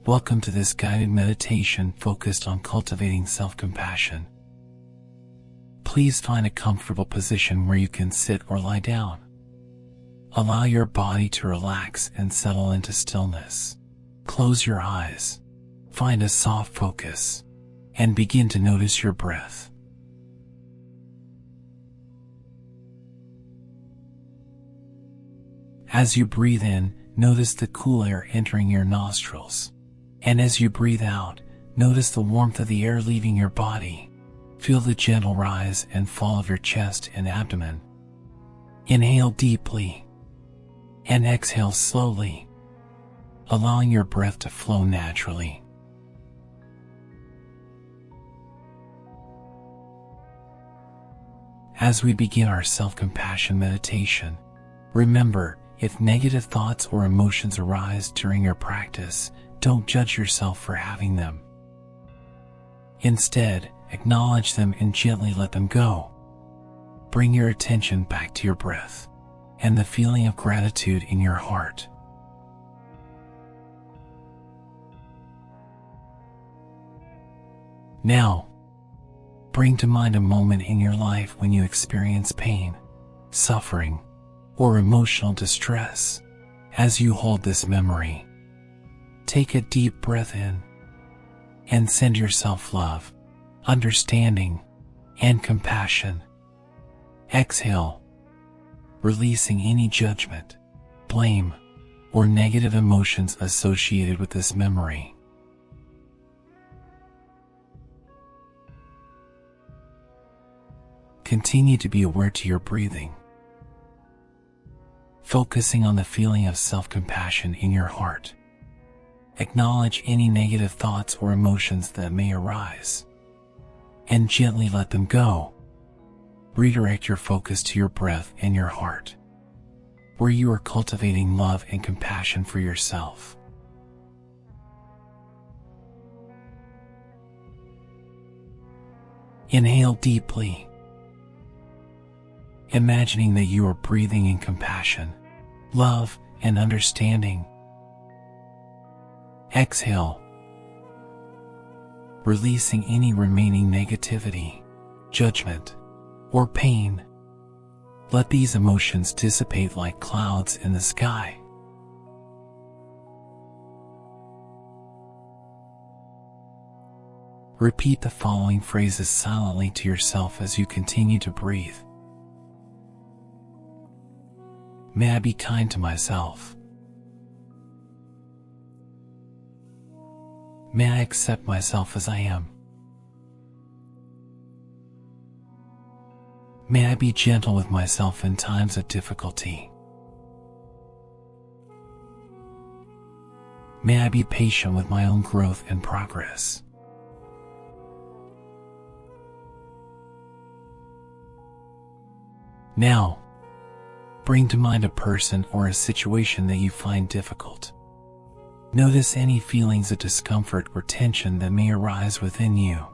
Welcome to this guided meditation focused on cultivating self-compassion. Please find a comfortable position where you can sit or lie down. Allow your body to relax and settle into stillness. Close your eyes, find a soft focus, and begin to notice your breath. As you breathe in, notice the cool air entering your nostrils. And as you breathe out, notice the warmth of the air leaving your body. Feel the gentle rise and fall of your chest and abdomen. Inhale deeply and exhale slowly, allowing your breath to flow naturally. As we begin our self-compassion meditation, remember, if negative thoughts or emotions arise during your practice, don't judge yourself for having them. Instead, acknowledge them and gently let them go. Bring your attention back to your breath and the feeling of gratitude in your heart. Now, bring to mind a moment in your life when you experience pain, suffering, or emotional distress. As you hold this memory, take a deep breath in and send yourself love, understanding, and compassion. Exhale, releasing any judgment, blame, or negative emotions associated with this memory. Continue to be aware to your breathing, focusing on the feeling of self-compassion in your heart. Acknowledge any negative thoughts or emotions that may arise, and gently let them go. Redirect your focus to your breath and your heart, where you are cultivating love and compassion for yourself. Inhale deeply, imagining that you are breathing in compassion, love, and understanding. Exhale, releasing any remaining negativity, judgment, or pain. Let these emotions dissipate like clouds in the sky. Repeat the following phrases silently to yourself as you continue to breathe. May I be kind to myself. May I accept myself as I am. May I be gentle with myself in times of difficulty. May I be patient with my own growth and progress. Now, bring to mind a person or a situation that you find difficult. Notice any feelings of discomfort or tension that may arise within you.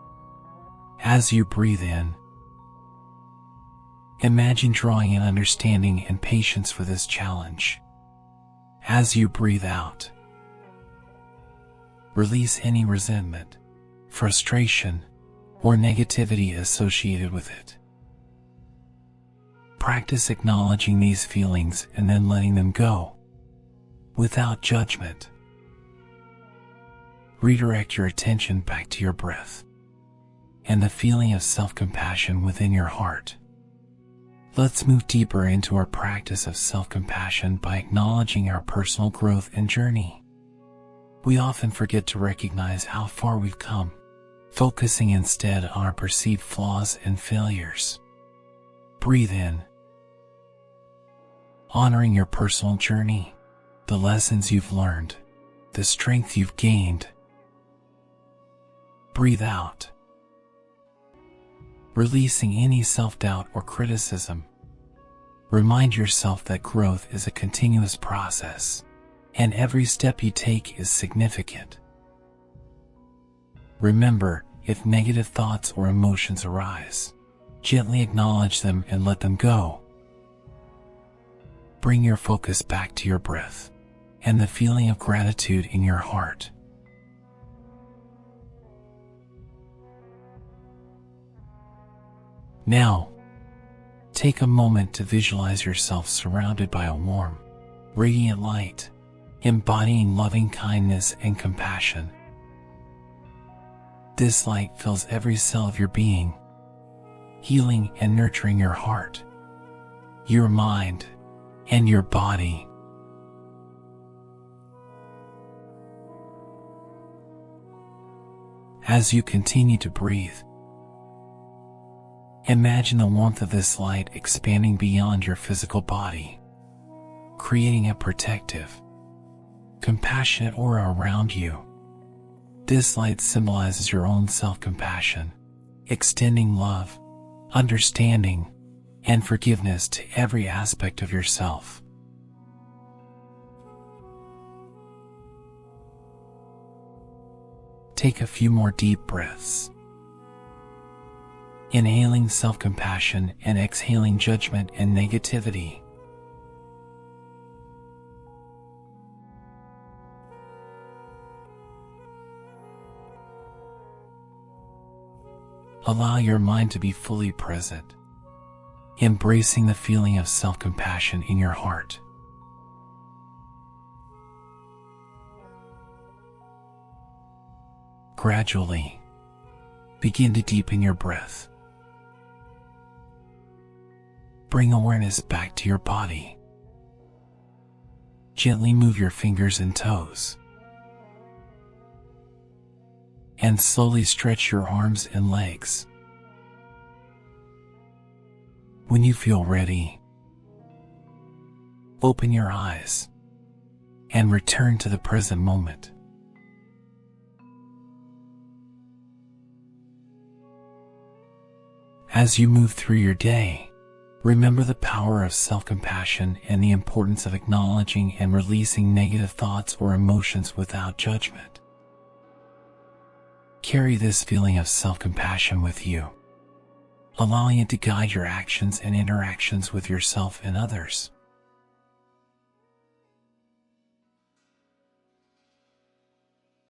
As you breathe in, imagine drawing in understanding and patience for this challenge. As you breathe out, release any resentment, frustration, or negativity associated with it. Practice acknowledging these feelings and then letting them go, without judgment. Redirect your attention back to your breath and the feeling of self-compassion within your heart. Let's move deeper into our practice of self-compassion by acknowledging our personal growth and journey. We often forget to recognize how far we've come, focusing instead on our perceived flaws and failures. Breathe in, honoring your personal journey, the lessons you've learned, the strength you've gained. Breathe out, releasing any self-doubt or criticism. Remind yourself that growth is a continuous process, and every step you take is significant. Remember, if negative thoughts or emotions arise, gently acknowledge them and let them go. Bring your focus back to your breath and the feeling of gratitude in your heart. Now, take a moment to visualize yourself surrounded by a warm, radiant light, embodying loving kindness and compassion. This light fills every cell of your being, healing and nurturing your heart, your mind, and your body. As you continue to breathe, imagine the warmth of this light expanding beyond your physical body, creating a protective, compassionate aura around you. This light symbolizes your own self-compassion, extending love, understanding, and forgiveness to every aspect of yourself. Take a few more deep breaths, inhaling self-compassion and exhaling judgment and negativity. Allow your mind to be fully present, embracing the feeling of self-compassion in your heart. Gradually, begin to deepen your breath. Bring awareness back to your body. Gently move your fingers and toes, and slowly stretch your arms and legs. When you feel ready, open your eyes and return to the present moment. As you move through your day, remember the power of self-compassion and the importance of acknowledging and releasing negative thoughts or emotions without judgment. Carry this feeling of self-compassion with you, allowing it to guide your actions and interactions with yourself and others.